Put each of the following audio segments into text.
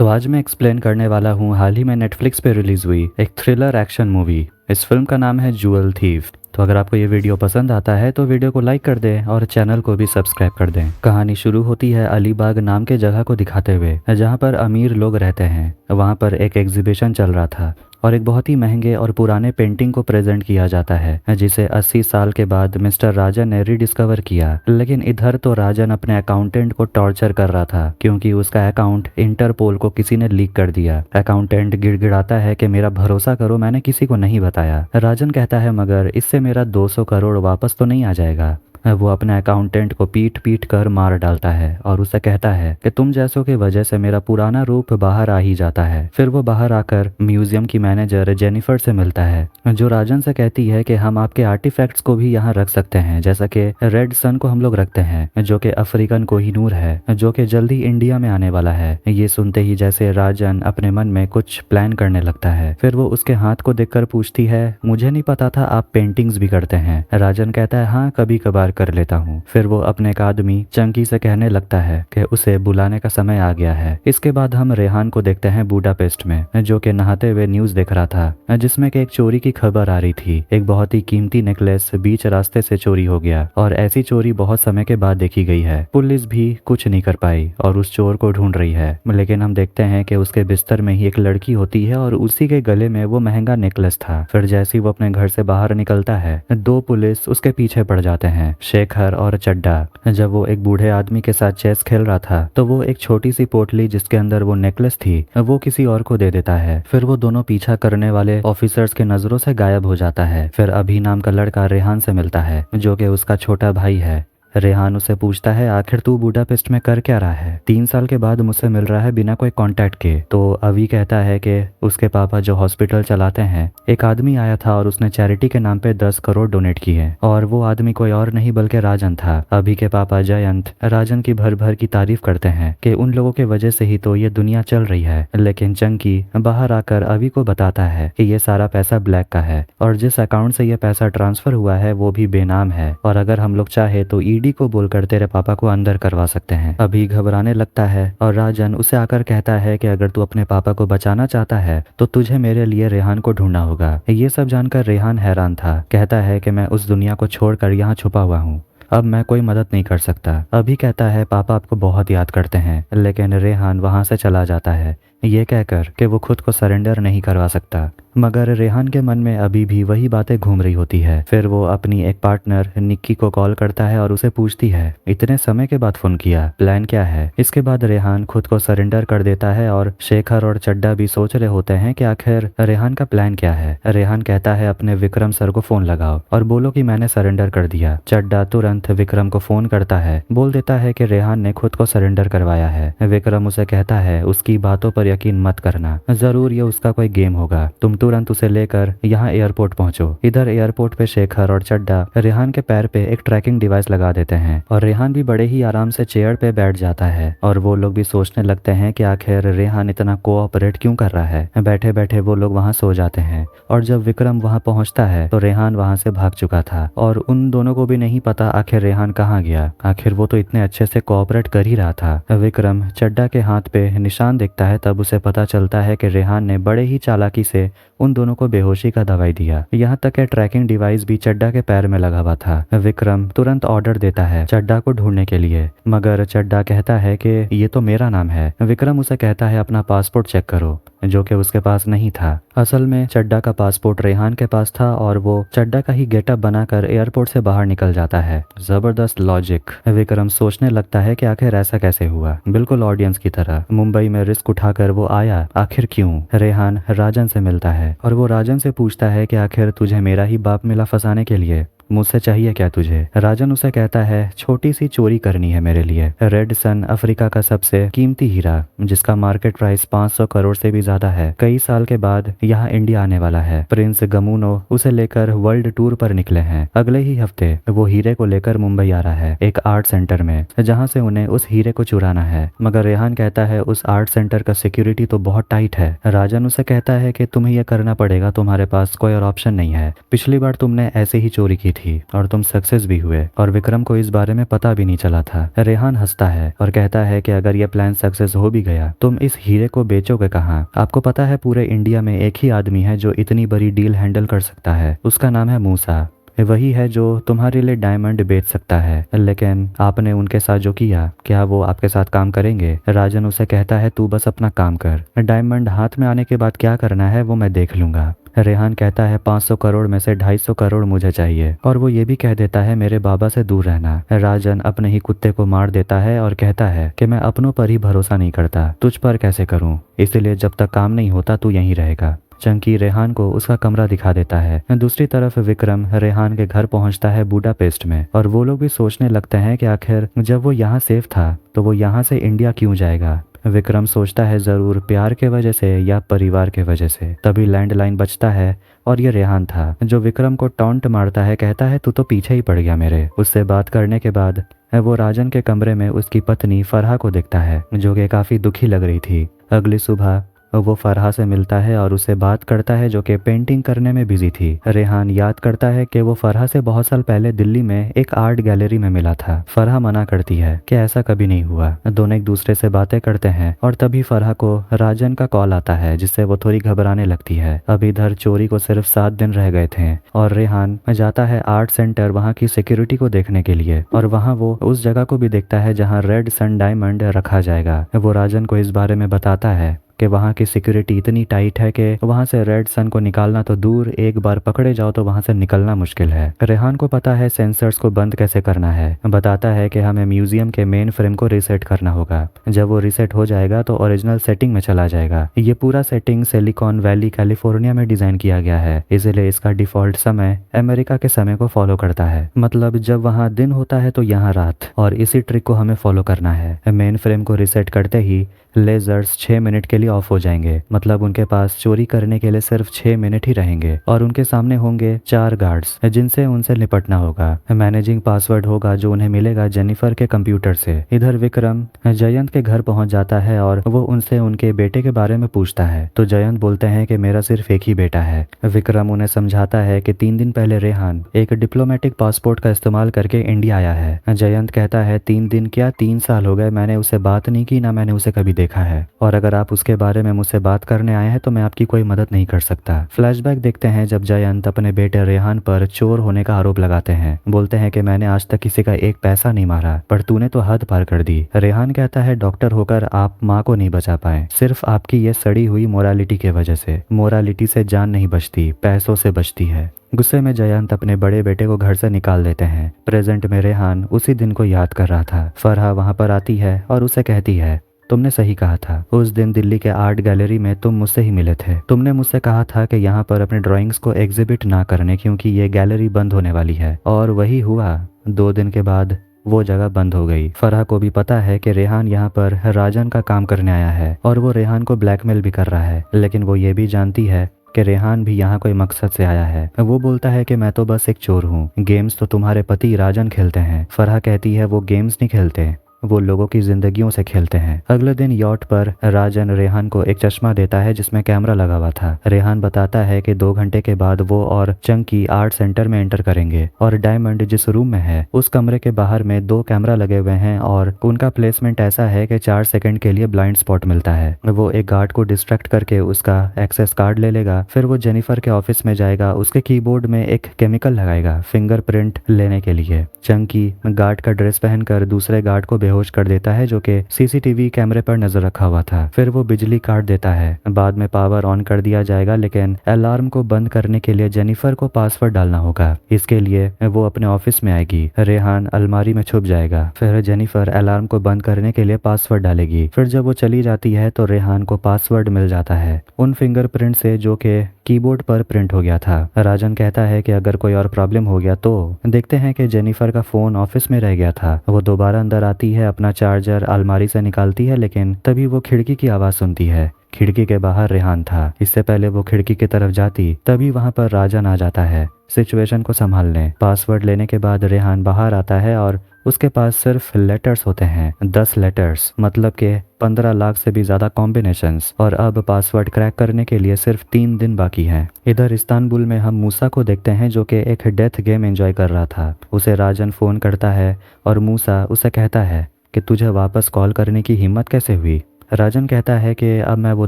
तो आज मैं एक्सप्लेन करने वाला हूँ हाल ही में नेटफ्लिक्स पे रिलीज हुई एक थ्रिलर एक्शन मूवी। इस फिल्म का नाम है ज्वेल थीफ। तो अगर आपको ये वीडियो पसंद आता है तो वीडियो को लाइक कर दें और चैनल को भी सब्सक्राइब कर दें। कहानी शुरू होती है अलीबाग नाम के जगह को दिखाते हुए, जहाँ पर अमीर लोग रहते हैं। वहाँ पर एक एग्जीबिशन चल रहा था और एक बहुत ही महंगे और पुराने पेंटिंग को प्रेजेंट किया जाता है, जिसे 80 साल के बाद मिस्टर राजन ने रीडिस्कवर किया। लेकिन इधर तो राजन अपने अकाउंटेंट को टॉर्चर कर रहा था क्योंकि उसका अकाउंट इंटरपोल को किसी ने लीक कर दिया। अकाउंटेंट गिड़गिड़ाता है कि मेरा भरोसा करो, मैंने किसी को नहीं बताया। राजन कहता है मगर इससे मेरा 200 करोड़ वापस तो नहीं आ जाएगा। वो अपने अकाउंटेंट को पीट पीट कर मार डालता है और उसे कहता है कि तुम जैसों की वजह से मेरा पुराना रूप बाहर आ ही जाता है। फिर वो बाहर आकर म्यूजियम की मैनेजर जेनिफर से मिलता है, जो राजन से कहती है कि हम आपके आर्टिफैक्ट्स को भी यहाँ रख सकते हैं, जैसा कि रेड सन को हम लोग रखते हैं, जो कि अफ्रीकन कोहिनूर है, जो कि जल्दी इंडिया में आने वाला है। ये सुनते ही जैसे राजन अपने मन में कुछ प्लान करने लगता है। फिर वो उसके हाथ को देखकर पूछती है, मुझे नहीं पता था आप पेंटिंग्स भी करते हैं। राजन कहता है हाँ, कभी कभार कर लेता हूँ। फिर वो अपने एक आदमी चंकी से कहने लगता है कि उसे बुलाने का समय आ गया है। इसके बाद हम रेहान को देखते हैं बुडापेस्ट में, जो कि नहाते हुए न्यूज देख रहा था, जिसमें कि एक चोरी की खबर आ रही थी। एक बहुत ही कीमती नेकलेस बीच रास्ते से चोरी हो गया और ऐसी चोरी बहुत समय के बाद देखी गई है। पुलिस भी कुछ नहीं कर पाई और उस चोर को ढूंढ रही है। लेकिन हम देखते हैं कि उसके बिस्तर में ही एक लड़की होती है और उसी के गले में वो महंगा नेकलेस था। फिर जैसे ही वो अपने घर से बाहर निकलता है, 2 पुलिस उसके पीछे पड़ जाते हैं, शेखर और चड्डा। जब वो एक बूढ़े आदमी के साथ चेस खेल रहा था तो वो एक छोटी सी पोटली जिसके अंदर वो नेकलेस थी वो किसी और को दे देता है। फिर वो दोनों पीछा करने वाले ऑफिसर्स के नजरों से गायब हो जाता है। फिर अभी नाम का लड़का रेहान से मिलता है, जो कि उसका छोटा भाई है। रेहान उसे पूछता है आखिर तू बुडापेस्ट में कर क्या रहा है? 3 साल के बाद मुझसे मिल रहा है बिना कोई कांटेक्ट के। तो अभी कहता है कि उसके पापा जो हॉस्पिटल चलाते हैं, एक आदमी आया था और उसने चैरिटी के नाम पे 10 करोड़ डोनेट किए और वो आदमी कोई और नहीं बल्कि राजन था। अभी के पापा जयंत राजन की भर भर की तारीफ करते हैं कि उन लोगों के वजह से ही तो ये दुनिया चल रही है। लेकिन चंकी बाहर आकर अभी को बताता है कि ये सारा पैसा ब्लैक का है और जिस अकाउंट से ये पैसा ट्रांसफर हुआ है वो भी बेनाम है और अगर हम लोग चाहे तो ईडी को बोलकर तेरे पापा को अंदर करवा सकते हैं। अभी घबराने लगता है और राजन उसे आकर कहता है कि अगर तू अपने पापा को बचाना चाहता है तो तुझे मेरे लिए रेहान को ढूंढना होगा। ये सब जानकर रेहान हैरान था, कहता है कि मैं उस दुनिया को छोड़कर यहाँ छुपा हुआ हूँ, अब मैं कोई मदद नहीं कर सकता। अभी कहता है पापा आपको बहुत याद करते हैं, लेकिन रेहान वहां से चला जाता है ये कहकर कि वो खुद को सरेंडर नहीं करवा सकता। मगर रेहान के मन में अभी भी वही बातें घूम रही होती है। फिर वो अपनी एक पार्टनर निक्की को कॉल करता है और उसे पूछती है इतने समय के बाद फोन किया, प्लान क्या है? इसके बाद रेहान खुद को सरेंडर कर देता है और शेखर और चड्डा भी सोच रहे होते हैं कि आखिर रेहान का प्लान क्या है। रेहान कहता है अपने विक्रम सर को फोन लगाओ और बोलो कि मैंने सरेंडर कर दिया। चड्डा तुरंत विक्रम को फोन करता है, बोल देता है कि रेहान ने खुद को सरेंडर करवाया है। विक्रम उसे कहता है उसकी बातों पर यकीन मत करना, जरूर ये उसका कोई गेम होगा, तुम तुरंत उसे लेकर यहाँ एयरपोर्ट पहुंचो। इधर एयरपोर्ट पे शेखर और चड्डा रेहान के पैर पे एक ट्रैकिंग डिवाइस लगा देते हैं और रेहान भी बड़े ही आराम से चेयर पे बैठ जाता है और वो लोग भी सोचने लगते हैं कि आखिर रेहान इतना कोऑपरेट क्यों कर रहा है। बैठे बैठे वो लोग वहाँ सो जाते हैं और जब विक्रम वहाँ पहुँचता है तो रेहान वहाँ से भाग चुका था और उन दोनों को भी नहीं पता आखिर रेहान कहाँ गया। आखिर वो तो इतने अच्छे से कोऑपरेट कर ही रहा था। विक्रम चड्डा के हाथ पे निशान देखता है, तब उसे पता चलता है कि रेहान ने बड़े ही चालाकी से उन दोनों को बेहोशी का दवाई दिया। यहाँ तक कि ट्रैकिंग डिवाइस भी चड्डा के पैर में लगा हुआ था। विक्रम तुरंत ऑर्डर देता है चड्डा को ढूंढने के लिए, मगर चड्डा कहता है कि ये तो मेरा नाम है। विक्रम उसे कहता है अपना पासपोर्ट चेक करो, जो कि उसके पास नहीं था। असल में चड्डा का पासपोर्ट रेहान के पास था और वो चड्डा का ही गेटअप बनाकर एयरपोर्ट से बाहर निकल जाता है। जबरदस्त लॉजिक। विक्रम सोचने लगता है कि आखिर ऐसा कैसे हुआ, बिल्कुल ऑडियंस की तरह। मुंबई में रिस्क उठाकर वो आया, आखिर क्यों? रेहान राजन से मिलता है और वो राजन से पूछता है कि आखिर तुझे मेरा ही बाप मिला फंसाने के लिए, मुझसे चाहिए क्या तुझे? राजन उसे कहता है छोटी सी चोरी करनी है मेरे लिए, रेड सन अफ्रीका का सबसे कीमती हीरा जिसका मार्केट प्राइस 500 करोड़ से भी ज्यादा है, कई साल के बाद यहाँ इंडिया आने वाला है। प्रिंस गमुनो उसे लेकर वर्ल्ड टूर पर निकले हैं। अगले ही हफ्ते वो हीरे को लेकर मुंबई आ रहा है एक आर्ट सेंटर में, जहाँ से उन्हें उस हीरे को चुराना है। मगर रेहान कहता है उस आर्ट सेंटर का सिक्योरिटी तो बहुत टाइट है। राजन उसे कहता है कि तुम्हें यह करना पड़ेगा, तुम्हारे पास कोई और ऑप्शन नहीं है। पिछली बार तुमने ऐसे ही चोरी की थी, थी और तुम सक्सेस भी हुए और विक्रम को इस बारे में पता भी नहीं चला था। रेहान हंसता है और कहता है कि अगर यह प्लान सक्सेस हो भी गया, तुम इस हीरे को बेचोगे कहाँ? आपको पता है पूरे इंडिया में एक ही आदमी है जो इतनी बड़ी डील हैंडल कर सकता है, उसका नाम है मूसा। वही है जो तुम्हारे लिए डायमंड बेच सकता है, लेकिन आपने उनके साथ जो किया, क्या वो आपके साथ काम करेंगे? राजन उसे कहता है तू बस अपना काम कर, डायमंड हाथ में आने के बाद क्या करना है वो मैं देख लूंगा। रेहान कहता है 500 करोड़ में से 250 करोड़ मुझे चाहिए और वो ये भी कह देता है मेरे बाबा से दूर रहना। राजन अपने ही कुत्ते को मार देता है और कहता है कि मैं अपनों पर ही भरोसा नहीं करता, तुझ पर कैसे करूं, इसलिए जब तक काम नहीं होता तू यहीं रहेगा। चंकी रेहान को उसका कमरा दिखा देता है। दूसरी तरफ विक्रम रेहान के घर पहुंचता है बुडापेस्ट में और वो लोग भी सोचने लगते हैं कि आखिर जब वो यहाँ सेफ था तो वो यहाँ से इंडिया क्यों जाएगा। विक्रम सोचता है जरूर प्यार के वजह से या परिवार के वजह से। तभी लैंडलाइन बजता है और ये रेहान था जो विक्रम को टॉन्ट मारता है, कहता है तू तो पीछे ही पड़ गया मेरे। उससे बात करने के बाद वो राजन के कमरे में उसकी पत्नी फरहा को देखता है जो कि काफी दुखी लग रही थी। अगली सुबह वो फरहा से मिलता है और उससे बात करता है जो कि पेंटिंग करने में बिजी थी। रेहान याद करता है कि वो फरहा से बहुत साल पहले दिल्ली में एक आर्ट गैलरी में मिला था। फरहा मना करती है कि ऐसा कभी नहीं हुआ। दोनों एक दूसरे से बातें करते हैं और तभी फरहा को राजन का कॉल आता है जिससे वो थोड़ी घबराने लगती है। अब इधर चोरी को सिर्फ 7 दिन रह गए थे और रेहान जाता है आर्ट सेंटर वहाँ की सिक्योरिटी को देखने के लिए और वहाँ वो उस जगह को भी देखता है जहाँ रेड सन डायमंड रखा जाएगा। वो राजन को इस बारे में बताता है कि वहाँ की सिक्योरिटी इतनी टाइट है कि वहाँ से रेड सन को निकालना तो दूर, एक बार पकड़े जाओ तो वहाँ से निकलना मुश्किल है। रेहान को पता है सेंसर्स को बंद कैसे करना है। बताता है कि हमें म्यूजियम के मेन फ्रेम को रीसेट करना होगा। जब वो रीसेट हो जाएगा तो ओरिजिनल सेटिंग में चला जाएगा। ये पूरा सेटिंग सिलिकॉन वैली कैलिफोर्निया में डिजाइन किया गया है, इसलिए इसका डिफॉल्ट समय अमेरिका के समय को फॉलो करता है। मतलब जब वहाँ दिन होता है तो यहाँ रात, और इसी ट्रिक को हमें फॉलो करना है। मेन फ्रेम को रीसेट करते ही लेजर्स 6 मिनट के लिए ऑफ हो जाएंगे। मतलब उनके पास चोरी करने के लिए सिर्फ 6 मिनट ही रहेंगे और उनके सामने होंगे 4 गार्ड्स जिनसे उनसे निपटना होगा। मैनेजिंग पासवर्ड होगा जो उन्हें मिलेगा जेनिफर के कंप्यूटर से। इधर विक्रम जयंत के घर पहुंच जाता है और वो उनसे उनके बेटे के बारे में पूछता है तो जयंत बोलते हैं कि मेरा सिर्फ एक ही बेटा है। विक्रम उन्हें समझाता है कि 3 दिन पहले रेहान एक डिप्लोमेटिक पासपोर्ट का इस्तेमाल करके इंडिया आया है। जयंत कहता है 3 दिन क्या 3 साल हो गए, मैंने उससे बात नहीं की, ना मैंने उसे कभी देखा है, और अगर आप उसके बारे में मुझसे बात करने आए हैं तो मैं आपकी कोई मदद नहीं कर सकता। फ्लैशबैक देखते हैं जब जयंत अपने बेटे रेहान पर चोर होने का आरोप लगाते हैं। बोलते हैं कि मैंने आज तक किसी का एक पैसा नहीं मारा, पर तूने तो हद पार कर दी। रेहान कहता है डॉक्टर होकर आप माँ को नहीं बचा पाए, सिर्फ आपकी ये सड़ी हुई मोरालिटी की वजह से। मोरालिटी से जान नहीं बचती, पैसों से बचती है। गुस्से में जयंत अपने बड़े बेटे को घर से निकाल देते हैं। प्रेजेंट में रेहान उसी दिन को याद कर रहा था। फरहा वहां पर आती है और उसे कहती है तुमने सही कहा था, उस दिन दिल्ली के आर्ट गैलरी में तुम मुझसे ही मिले थे। तुमने मुझसे कहा था कि यहाँ पर अपने ड्राइंग्स को एग्जिबिट ना करने क्योंकि ये गैलरी बंद होने वाली है, और वही हुआ। 2 दिन के बाद वो जगह बंद हो गई। फरहा को भी पता है कि रेहान यहाँ पर राजन का काम करने आया है और वो रेहान को ब्लैकमेल भी कर रहा है, लेकिन वो ये भी जानती है कि रेहान भी यहाँ कोई मकसद से आया है। वो बोलता है कि मैं तो बस एक चोर हूँ, गेम्स तो तुम्हारे पति राजन खेलते हैं। फरहा कहती है वो गेम्स नहीं खेलते, वो लोगों की जिंदगियों से खेलते हैं। अगले दिन यॉट पर राजन रेहान को एक चश्मा देता है जिसमें कैमरा लगा हुआ था। रेहान बताता है कि 2 घंटे के बाद वो और चंकी आर्ट सेंटर में एंटर करेंगे और डायमंड जिस रूम में है उस कमरे के बाहर में 2 कैमरा लगे हुए हैं और उनका प्लेसमेंट ऐसा है कि 4 सेकंड के लिए ब्लाइंड स्पॉट मिलता है। वो एक गार्ड को डिस्ट्रैक्ट करके उसका एक्सेस कार्ड ले लेगा, फिर वो जेनिफर के ऑफिस में जाएगा, उसके कीबोर्ड में एक केमिकल लगाएगा फिंगरप्रिंट लेने के लिए। चंकी गार्ड का ड्रेस पहनकर दूसरे गार्ड को बेहोश कर देता है जो कि सीसीटीवी कैमरे पर नजर रखा हुआ था। फिर वो बिजली काट देता है। बाद में पावर ऑन कर दिया जाएगा, लेकिन अलार्म को बंद करने के लिए जेनिफर को पासवर्ड डालना होगा। इसके लिए वो अपने ऑफिस में आएगी। रेहान अलमारी में छुप जाएगा। फिर जेनिफर अलार्म को बंद करने के लिए पासवर्ड डालेगी। फिर जब वो चली जाती है तो रेहान को पासवर्ड मिल जाता है उन फिंगरप्रिंट से जो कि कीबोर्ड पर प्रिंट हो गया था। राजन कहता है कि अगर कोई और प्रॉब्लम हो गया तो। देखते हैं कि जेनिफर का फोन ऑफिस में रह गया था। वो दोबारा अंदर आती है, अपना चार्जर अलमारी से निकालती है, लेकिन तभी वो खिड़की की आवाज सुनती है। खिड़की के बाहर रेहान था। इससे पहले वो खिड़की की तरफ जाती तभी वहां पर राजन आ जाता है सिचुएशन को संभालने। पासवर्ड लेने के बाद रेहान बाहर आता है और उसके पास सिर्फ लेटर्स होते हैं, 10 लेटर्स, मतलब के 15 लाख से भी ज्यादा कॉम्बिनेशंस, और अब पासवर्ड क्रैक करने के लिए सिर्फ 3 दिन बाकी हैं। इधर इस्तांबुल में हम मूसा को देखते हैं जो कि एक डेथ गेम एंजॉय कर रहा था। उसे राजन फोन करता है और मूसा उसे कहता है कि तुझे वापस कॉल करने की हिम्मत कैसे हुई। राजन कहता है कि अब मैं वो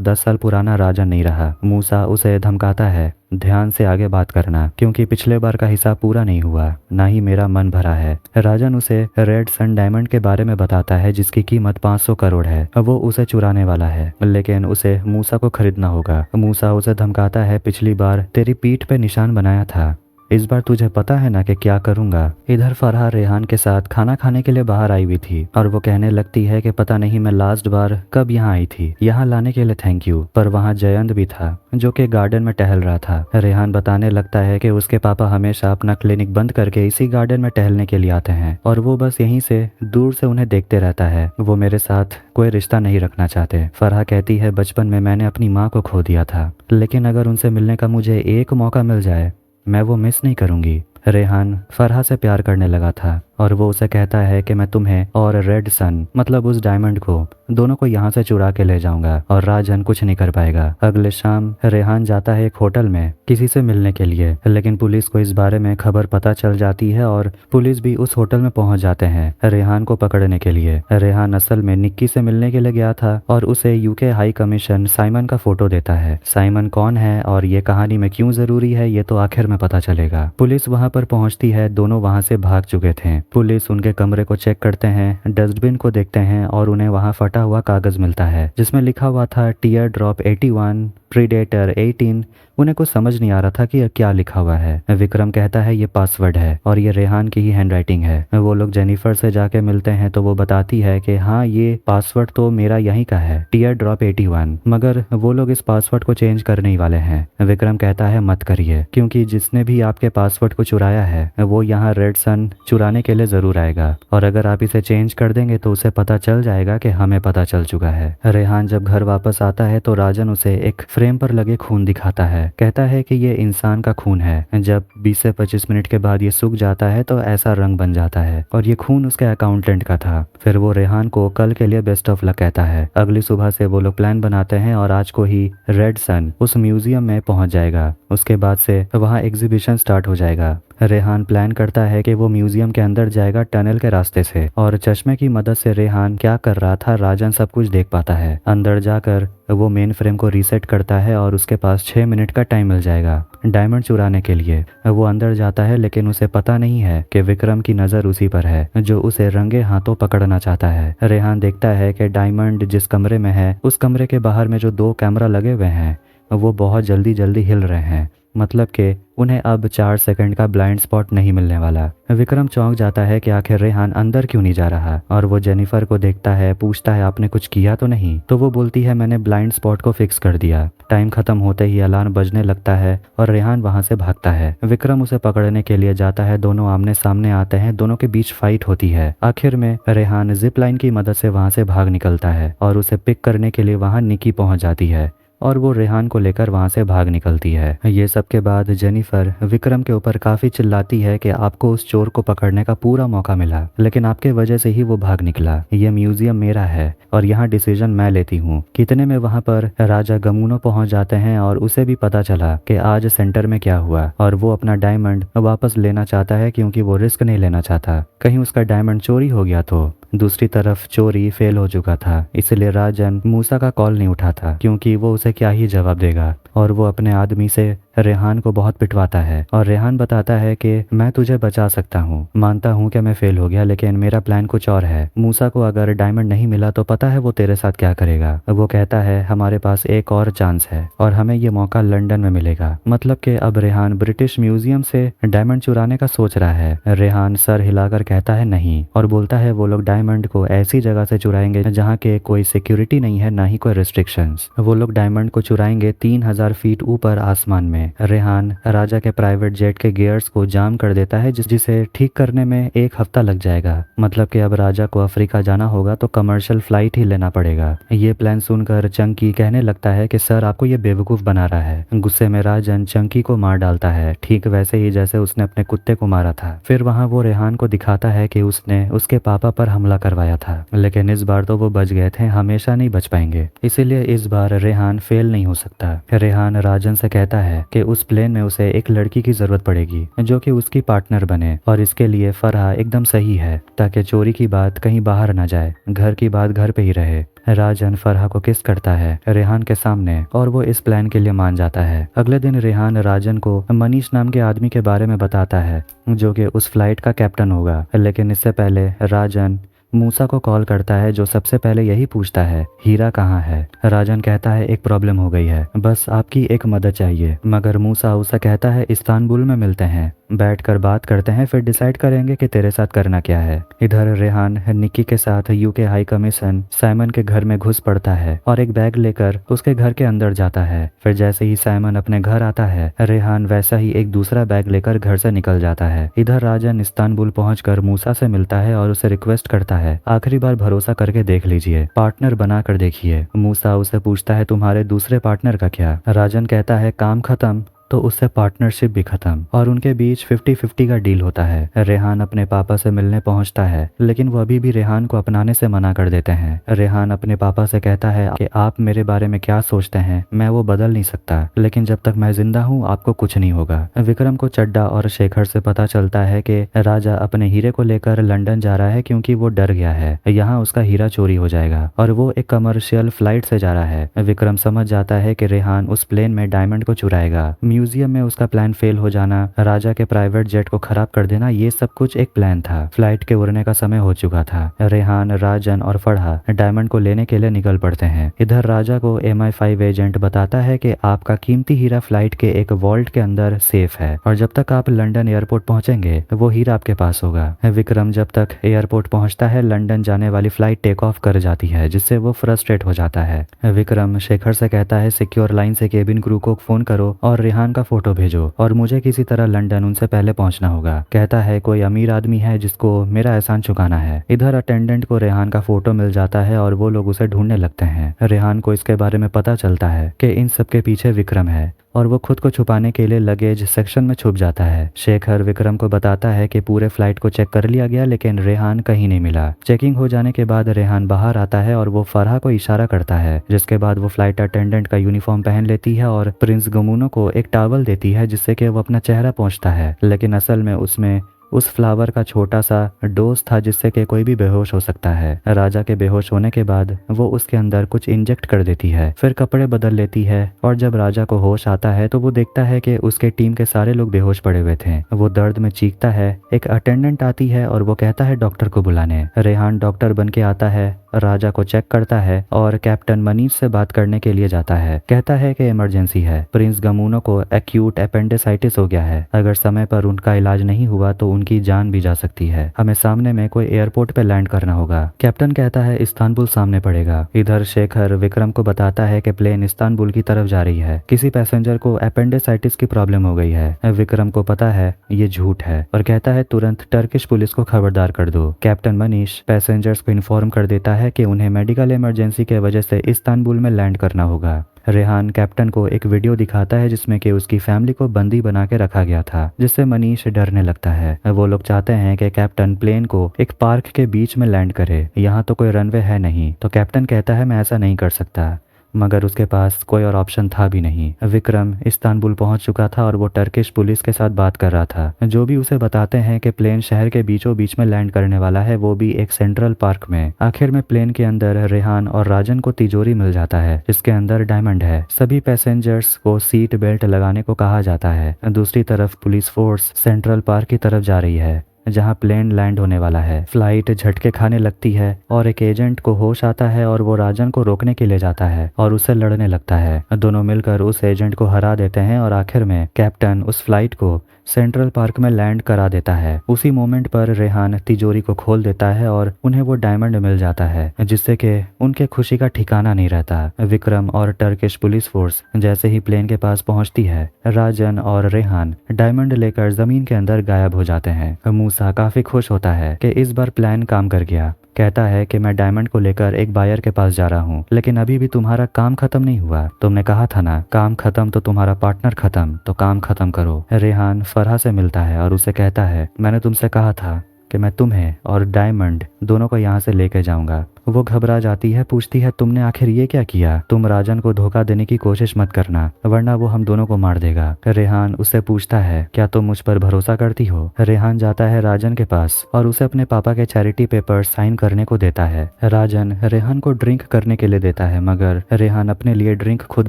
10 साल पुराना राजन नहीं रहा। मूसा उसे धमकाता है, ध्यान से आगे बात करना, क्योंकि पिछले बार का हिसाब पूरा नहीं हुआ, ना ही मेरा मन भरा है। राजन उसे रेड सन डायमंड के बारे में बताता है जिसकी कीमत 500 करोड़ है। वो उसे चुराने वाला है, लेकिन उसे मूसा को खरीदना होगा। मूसा उसे धमकाता है, पिछली बार तेरी पीठ पे निशान बनाया था, इस बार तुझे पता है ना कि क्या करूंगा। इधर फरहा रेहान के साथ खाना खाने के लिए बाहर आई हुई थी और वो कहने लगती है कि पता नहीं मैं लास्ट बार कब यहाँ आई थी, यहाँ लाने के लिए थैंक यू। पर वहाँ जयंत भी था जो कि गार्डन में टहल रहा था। रेहान बताने लगता है कि उसके पापा हमेशा अपना क्लिनिक बंद करके इसी गार्डन में टहलने के लिए आते हैं और वो बस यहीं से दूर से उन्हें देखते रहता है। वो मेरे साथ कोई रिश्ता नहीं रखना चाहते। फरहा कहती है, बचपन में मैंने अपनी माँ को खो दिया था, लेकिन अगर उनसे मिलने का मुझे एक मौका मिल जाए मैं वो मिस नहीं करूंगी। रेहान फरहा से प्यार करने लगा था और वो उसे कहता है कि मैं तुम्हें और रेड सन, मतलब उस डायमंड को, दोनों को यहाँ से चुरा के ले जाऊंगा और राजन कुछ नहीं कर पाएगा। अगले शाम रेहान जाता है एक होटल में किसी से मिलने के लिए, लेकिन पुलिस को इस बारे में खबर पता चल जाती है और पुलिस भी उस होटल में पहुंच जाते हैं रेहान को पकड़ने के लिए। रेहान असल में निक्की से मिलने के लिए गया था और उसे यूके हाई कमीशन साइमन का फोटो देता है। साइमन कौन है और ये कहानी में क्यों जरूरी है ये तो आखिर में पता चलेगा। पुलिस वहां पर पहुंचती है, दोनों वहां से भाग चुके थे। पुलिस उनके कमरे को चेक करते हैं, डस्टबिन को देखते हैं और उन्हें वहां फटा हुआ कागज मिलता है जिसमें लिखा हुआ था टीयर ड्रॉप 81, प्रीडेटर 18। उन्हें कुछ समझ नहीं आ रहा था कि यह क्या लिखा हुआ है। विक्रम कहता है ये पासवर्ड है और ये रेहान की ही हैंडराइटिंग है। वो लोग जेनिफर से जाके मिलते हैं तो वो बताती है कि हाँ ये पासवर्ड तो मेरा यहीं का है, टीयर ड्रॉप 81, मगर वो लोग इस पासवर्ड को चेंज करने ही वाले हैं। विक्रम कहता है मत करिए, क्योंकि जिसने भी आपके पासवर्ड को चुराया है वो यहाँ रेड सन चुराने के लिए जरूर आएगा और अगर आप इसे चेंज कर देंगे तो उसे पता चल जाएगा कि हमें पता चल चुका है। रेहान जब घर वापस आता है तो राजन उसे एक फ्रेम पर लगे खून दिखाता है, कहता है कि ये इंसान का खून है। जब 20 से 25 मिनट के बाद ये सूख जाता है तो ऐसा रंग बन जाता है और ये खून उसके अकाउंटेंट का था। फिर वो रेहान को कल के लिए बेस्ट ऑफ लक कहता है। अगली सुबह से वो लोग प्लान बनाते हैं और आज को ही रेड सन उस म्यूजियम में पहुंच जाएगा। उसके बाद से वहाँ एग्जीबिशन स्टार्ट हो जाएगा। रेहान प्लान करता है कि वो म्यूजियम के अंदर जाएगा टनल के रास्ते से और चश्मे की मदद से रेहान क्या कर रहा था राजन सब कुछ देख पाता है। अंदर जाकर वो मेन फ्रेम को रीसेट करता है और उसके पास 6 मिनट का टाइम मिल जाएगा डायमंड चुराने के लिए। वो अंदर जाता है लेकिन उसे पता नहीं है कि विक्रम की नज़र उसी पर है जो उसे रंगे हाथों पकड़ना चाहता है। रेहान देखता है कि डायमंड जिस कमरे में है उस कमरे के बाहर में जो 2 कैमरा लगे हुए हैं वो बहुत जल्दी जल्दी हिल रहे हैं, मतलब कि उन्हें अब 4 सेकंड का ब्लाइंड स्पॉट नहीं मिलने वाला। विक्रम चौंक जाता है कि आखिर रेहान अंदर क्यों नहीं जा रहा और वो जेनिफर को देखता है, पूछता है आपने कुछ किया तो नहीं। तो वो बोलती है मैंने ब्लाइंड स्पॉट को फिक्स कर दिया। टाइम खत्म होते ही अलार्म बजने लगता है और रेहान वहां से भागता है। विक्रम उसे पकड़ने के लिए जाता है, दोनों आमने सामने आते हैं, दोनों के बीच फाइट होती है। आखिर में रेहान जिप लाइन की मदद से वहां से भाग निकलता है और उसे पिक करने के लिए वहां निकी पहुंच जाती है और वो रेहान को लेकर वहां से भाग निकलती है। ये सब के बाद जेनिफर विक्रम के ऊपर काफी चिल्लाती है कि आपको उस चोर को पकड़ने का पूरा मौका मिला, लेकिन आपके वजह से ही वो भाग निकला। ये म्यूजियम मेरा है और यहाँ डिसीजन मैं लेती हूँ। कितने में वहाँ पर राजा गमुनो पहुंच जाते हैं और उसे भी पता चला कि आज सेंटर में क्या हुआ और वो अपना डायमंड वापस लेना चाहता है क्योंकि वो रिस्क नहीं लेना चाहता कहीं उसका डायमंड चोरी हो गया तो। दूसरी तरफ चोरी फेल हो चुका था, इसलिए राजन मूसा का कॉल नहीं उठाता क्योंकि वो उसे क्या ही जवाब देगा और वो अपने आदमी से रेहान को बहुत पिटवाता है और रेहान बताता है कि मैं तुझे बचा सकता हूँ, मानता हूँ कि मैं फेल हो गया लेकिन मेरा प्लान कुछ और है। मूसा को अगर डायमंड नहीं मिला तो पता है वो तेरे साथ क्या करेगा। वो कहता है हमारे पास एक और चांस है और हमें ये मौका लंदन में मिलेगा। मतलब कि अब रेहान ब्रिटिश म्यूजियम से डायमंड चुराने का सोच रहा है। रेहान सर हिलाकर कहता है नहीं और बोलता है वो लोग डायमंड को ऐसी जगह से चुराएंगे जहाँ के कोई सिक्योरिटी नहीं है, ना ही कोई रिस्ट्रिक्शंस। वो लोग डायमंड को चुराएंगे 3000 फीट ऊपर आसमान में में रेहान राजा के प्राइवेट जेट के गियर्स को जाम कर देता है जिसे ठीक करने में 1 हफ्ता लग जाएगा। मतलब कि अब राजा को अफ्रीका जाना होगा तो कमर्शियल फ्लाइट ही लेना पड़ेगा। ये प्लान सुनकर चंकी कहने लगता है कि सर आपको ये बेवकूफ बना रहा है। गुस्से में राजन चंकी को मार डालता है, ठीक वैसे ही जैसे उसने अपने कुत्ते को मारा था। फिर वहाँ वो रेहान को दिखाता है कि उसने उसके पापा पर हमला करवाया था, लेकिन इस बार तो वो बच गए थे, हमेशा नहीं बच पाएंगे। इसीलिए इस बार रेहान फेल नहीं हो सकता। रेहान राजन से कहता है कि उस प्लेन में उसे एक लड़की की जरूरत पड़ेगी जो कि उसकी पार्टनर बने, और इसके लिए फरहा एकदम सही है ताकि चोरी की बात कहीं बाहर ना जाए, घर की बात घर पे ही रहे। राजन फरहा को किस करता है रेहान के सामने और वो इस प्लान के लिए मान जाता है। अगले दिन रेहान राजन को मनीष नाम के आदमी के बारे में बताता है जो कि उस फ्लाइट का कैप्टन होगा, लेकिन इससे पहले राजन मूसा को कॉल करता है जो सबसे पहले यही पूछता है हीरा कहाँ है। राजन कहता है एक प्रॉब्लम हो गई है, बस आपकी एक मदद चाहिए। मगर मूसा उसे कहता है इस्तांबुल में मिलते हैं, बैठकर बात करते हैं, फिर डिसाइड करेंगे कि तेरे साथ करना क्या है। इधर रेहान निक्की के साथ यूके हाई कमीशन साइमन के घर में घुस पड़ता है और एक बैग लेकर उसके घर के अंदर जाता है। फिर जैसे ही साइमन अपने घर आता है रेहान वैसा ही एक दूसरा बैग लेकर घर से निकल जाता है। इधर राजन इस्तांबुल पहुंचकर मूसा से मिलता है और उसे रिक्वेस्ट करता है आखिरी बार भरोसा करके देख लीजिए, पार्टनर बना कर देखिए। मूसा उसे पूछता है तुम्हारे दूसरे पार्टनर का क्या। राजन कहता है काम खत्म तो उससे पार्टनरशिप भी खत्म, और उनके बीच 50-50 का डील होता है। रेहान अपने पापा से मिलने पहुंचता है, लेकिन वो अभी भी रेहान को अपनाने से मना कर देते हैं। रेहान अपने पापा से कहता है कि आप मेरे बारे में क्या सोचते हैं मैं वो बदल नहीं सकता, लेकिन जब तक मैं जिंदा हूँ आपको कुछ नहीं होगा। विक्रम को चड्डा और शेखर से पता चलता है कि राजा अपने हीरे को लेकर लंदन जा रहा है क्योंकि वो डर गया है यहाँ उसका हीरा चोरी हो जाएगा, और वो एक कमर्शियल फ्लाइट से जा रहा है। विक्रम समझ जाता है कि रेहान उस प्लेन में डायमंड को चुराएगा। म्यूजियम में उसका प्लान फेल हो जाना, राजा के प्राइवेट जेट को खराब कर देना, ये सब कुछ एक प्लान था। फ्लाइट के उड़ने का समय हो चुका था। रेहान राजन और फरहा डायमंड को लेने के लिए निकल पड़ते हैं। इधर राजा को MI5 एजेंट बताता है कि आपका कीमती हीरा फ्लाइट के एक वॉल्ट के अंदर सेफ है और जब तक आप लंदन एयरपोर्ट पहुंचेंगे वो हीरा आपके पास होगा। विक्रम जब तक एयरपोर्ट पहुंचता है लंदन जाने वाली फ्लाइट टेक ऑफ कर जाती है जिससे वो फ्रस्ट्रेट हो जाता है। विक्रम शेखर से कहता है सिक्योर लाइन से केबिन क्रू को फोन करो और रेहान का फोटो भेजो और मुझे किसी तरह लंदन उनसे पहले पहुंचना होगा। कहता है कोई अमीर आदमी है जिसको मेरा एहसान चुकाना है। इधर अटेंडेंट को रेहान का फोटो मिल जाता है और वो लोग उसे ढूंढने लगते हैं। रेहान को इसके बारे में पता चलता है कि इन सब के पीछे विक्रम है और वो खुद को छुपाने के लिए लगेज सेक्शन में छुप जाता है। शेखर विक्रम को बताता है कि पूरे फ्लाइट को चेक कर लिया गया लेकिन रेहान कहीं नहीं मिला। चेकिंग हो जाने के बाद रेहान बाहर आता है और वो फरहा को इशारा करता है, जिसके बाद वो फ्लाइट अटेंडेंट का यूनिफॉर्म पहन लेती है और प्रिंस गमुनो को एक टॉवल देती है जिससे कि वो अपना चेहरा पोंछता है, लेकिन असल में उसमें उस फ्लावर का छोटा सा डोज था जिससे कि कोई भी बेहोश हो सकता है। राजा के बेहोश होने के बाद वो उसके अंदर कुछ इंजेक्ट कर देती है, फिर कपड़े बदल लेती है और जब राजा को होश आता है तो वो देखता है कि उसके टीम के सारे लोग बेहोश पड़े हुए थे। वो दर्द में चीखता है। एक अटेंडेंट आती है और वो कहता है डॉक्टर को बुलाने। रेहान डॉक्टर बन के आता है, राजा को चेक करता है और कैप्टन मनीष से बात करने के लिए जाता है। कहता है कि इमरजेंसी है, प्रिंस गमुनो को एक्यूट एपेंडिसाइटिस हो गया है, अगर समय पर उनका इलाज नहीं हुआ तो उनकी जान भी जा सकती है। हमें सामने में कोई एयरपोर्ट पे लैंड करना होगा। कैप्टन कहता है इस्तांबुल सामने पड़ेगा। इधर शेखर विक्रम को बताता है कि प्लेन इस्तांबुल की तरफ जा रही है, किसी पैसेंजर को एपेंडिसाइटिस की प्रॉब्लम हो गई है। विक्रम को पता है ये झूठ है और कहता है तुरंत टर्किश पुलिस को खबरदार कर दो। कैप्टन मनीष पैसेंजर्स को इन्फॉर्म कर देता है कि उन्हें मेडिकल इमरजेंसी के वजह से इस्तांबुल में लैंड करना होगा। रेहान कैप्टन को एक वीडियो दिखाता है जिसमें कि उसकी फैमिली को बंदी बना के रखा गया था, जिससे मनीष डरने लगता है। वो लोग चाहते हैं कि कैप्टन प्लेन को एक पार्क के बीच में लैंड करे, यहाँ तो कोई रनवे है नहीं, तो कैप्टन कहता है मैं ऐसा नहीं कर सकता, मगर उसके पास कोई और ऑप्शन था भी नहीं। विक्रम इस्तांबुल पहुंच चुका था और वो टर्किश पुलिस के साथ बात कर रहा था, जो भी उसे बताते हैं कि प्लेन शहर के बीचों बीच में लैंड करने वाला है, वो भी एक सेंट्रल पार्क में। आखिर में प्लेन के अंदर रेहान और राजन को तिजोरी मिल जाता है जिसके अंदर डायमंड है। सभी पैसेंजर्स को सीट बेल्ट लगाने को कहा जाता है। दूसरी तरफ पुलिस फोर्स सेंट्रल पार्क की तरफ जा रही है जहां प्लेन लैंड होने वाला है। फ्लाइट झटके खाने लगती है और एक एजेंट को होश आता है और वो राजन को रोकने के लिए जाता है और उससे लड़ने लगता है। दोनों मिलकर उस एजेंट को हरा देते हैं और आखिर में कैप्टन उस फ्लाइट को सेंट्रल पार्क में लैंड करा देता है। उसी मोमेंट पर रेहान तिजोरी को खोल देता है और उन्हें वो डायमंड मिल जाता है, जिससे कि उनके खुशी का ठिकाना नहीं रहता। विक्रम और टर्किश पुलिस फोर्स जैसे ही प्लेन के पास पहुंचती है, राजन और रेहान डायमंड लेकर जमीन के अंदर गायब हो जाते हैं। मूसा काफी खुश होता है कि इस बार प्लान काम कर गया। कहता है कि मैं डायमंड को लेकर एक बायर के पास जा रहा हूँ, लेकिन अभी भी तुम्हारा काम खत्म नहीं हुआ। तुमने कहा था ना, काम खत्म तो तुम्हारा पार्टनर खत्म, तो काम खत्म करो। रेहान फरहा से मिलता है और उसे कहता है, मैंने तुमसे कहा था कि मैं तुम्हें और डायमंड दोनों को यहाँ से लेके जाऊंगा। वो घबरा जाती है, पूछती है, तुमने आखिर ये क्या किया? तुम राजन को धोखा देने की कोशिश मत करना, वरना वो हम दोनों को मार देगा। रेहान उससे पूछता है, क्या तुम मुझ पर भरोसा करती हो? रेहान जाता है राजन के पास और उसे अपने पापा के चैरिटी पेपर साइन करने को देता है। राजन रेहान को ड्रिंक करने के लिए देता है, मगर रेहान अपने लिए ड्रिंक खुद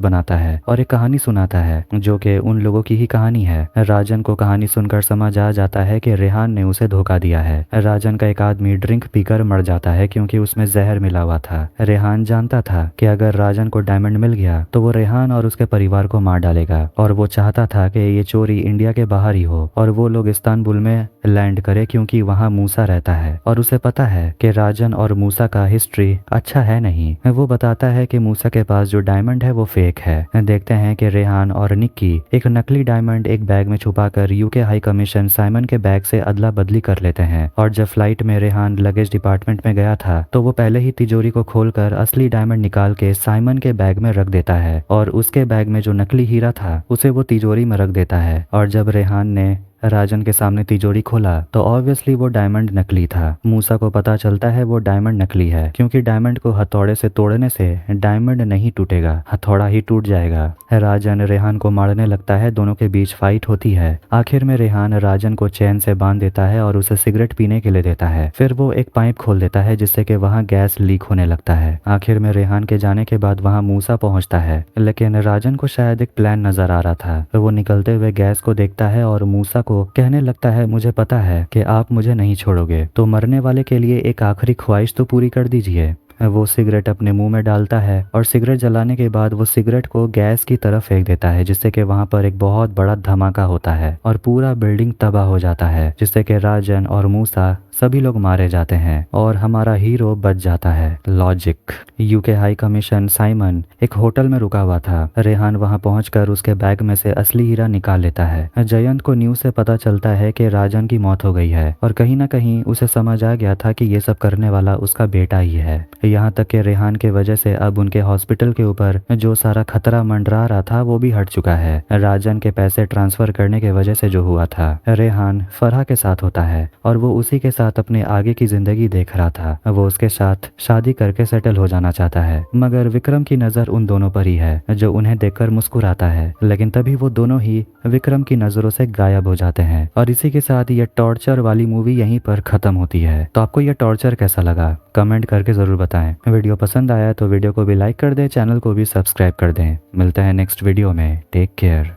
बनाता है और एक कहानी सुनाता है जो कि उन लोगों की ही कहानी है। राजन को कहानी सुनकर समझ आ जाता है कि रेहान ने उसे धोखा दिया है। राजन का एक आदमी ड्रिंक पीकर मर जाता है क्योंकि उसमें जहर मिला हुआ था। रेहान जानता था कि अगर राजन को डायमंड मिल गया तो वो रेहान और उसके परिवार को मार डालेगा, और वो चाहता था कि ये चोरी इंडिया के बाहर ही हो और वो लोग इस्तांबुल में लैंड करे, क्योंकि वहाँ मूसा रहता है और उसे पता है कि राजन और मूसा का हिस्ट्री अच्छा है नहीं। वो बताता है कि मूसा के पास जो डायमंड है वो फेक है। देखते हैं कि रेहान और निक्की एक नकली डायमंड एक बैग में छुपाकर यूके हाई कमीशन साइमन के बैग से अदला बदली कर लेते हैं। और जब फ्लाइट में रेहान लगेज डिपार्टमेंट में गया था तो वो पहले ही तिजोरी को खोलकर असली डायमंड निकाल के साइमन के बैग में रख देता है, और उसके बैग में जो नकली हीरा था उसे वो तिजोरी में रख देता है। और जब रेहान ने राजन के सामने तिजोरी खोला तो ऑब्वियसली वो डायमंड नकली था। मूसा को पता चलता है वो डायमंड नकली है, क्योंकि डायमंड को हथौड़े से तोड़ने से डायमंड नहीं टूटेगा, हथौड़ा ही टूट जाएगा। राजन रेहान को मारने लगता है, दोनों के बीच फाइट होती है। आखिर में रेहान राजन को चैन से बांध देता है और उसे सिगरेट पीने के लिए देता है। फिर वो एक पाइप खोल देता है जिससे कि वहाँ गैस लीक होने लगता है। आखिर में रेहान के जाने के बाद वहाँ मूसा पहुंचता है, लेकिन राजन को शायद एक प्लान नजर आ रहा था। वो निकलते हुए गैस को देखता है और मूसा को कहने लगता है, मुझे पता है कि आप मुझे नहीं छोड़ोगे, तो मरने वाले के लिए एक आखिरी ख्वाहिश तो पूरी कर दीजिए। वो सिगरेट अपने मुंह में डालता है और सिगरेट जलाने के बाद वो सिगरेट को गैस की तरफ फेंक देता है, जिससे कि वहां पर एक बहुत बड़ा धमाका होता है और पूरा बिल्डिंग तबाह हो जाता है, जिससे कि राजन और मूसा सभी लोग मारे जाते हैं और हमारा हीरो बच जाता है। Logic. UK high commission Simon एक होटल में रुका हुआ था। रेहान वहां पहुंचकर उसके बैग में से असली हीरा निकाल लेता है। जयंत को न्यूज से पता चलता है कि राजन की मौत हो गई है और कहीं ना कहीं उसे समझ आ गया था कि ये सब करने वाला उसका बेटा ही है। यहाँ तक कि रेहान के वजह से अब उनके हॉस्पिटल के ऊपर जो सारा खतरा मंडरा रहा था वो भी हट चुका है। राजन के पैसे ट्रांसफर करने के वजह से जो हुआ था, रेहान फरहा के साथ होता है और वो उसी के साथ अपने आगे की जिंदगी देख रहा था। वो उसके साथ शादी करके सेटल हो जाना चाहता है, मगर विक्रम की नजर उन दोनों पर ही है, जो उन्हें देखकर मुस्कुराता है। लेकिन तभी वो दोनों ही विक्रम की नजरों से गायब हो जाते हैं और इसी के साथ ये टॉर्चर वाली मूवी यहीं पर खत्म होती है। तो आपको ये टॉर्चर कैसा लगा कमेंट करके जरूर बताएं। वीडियो पसंद आया तो वीडियो को भी लाइक कर दें, चैनल को भी सब्सक्राइब कर दें। मिलते हैं नेक्स्ट वीडियो में। Take care.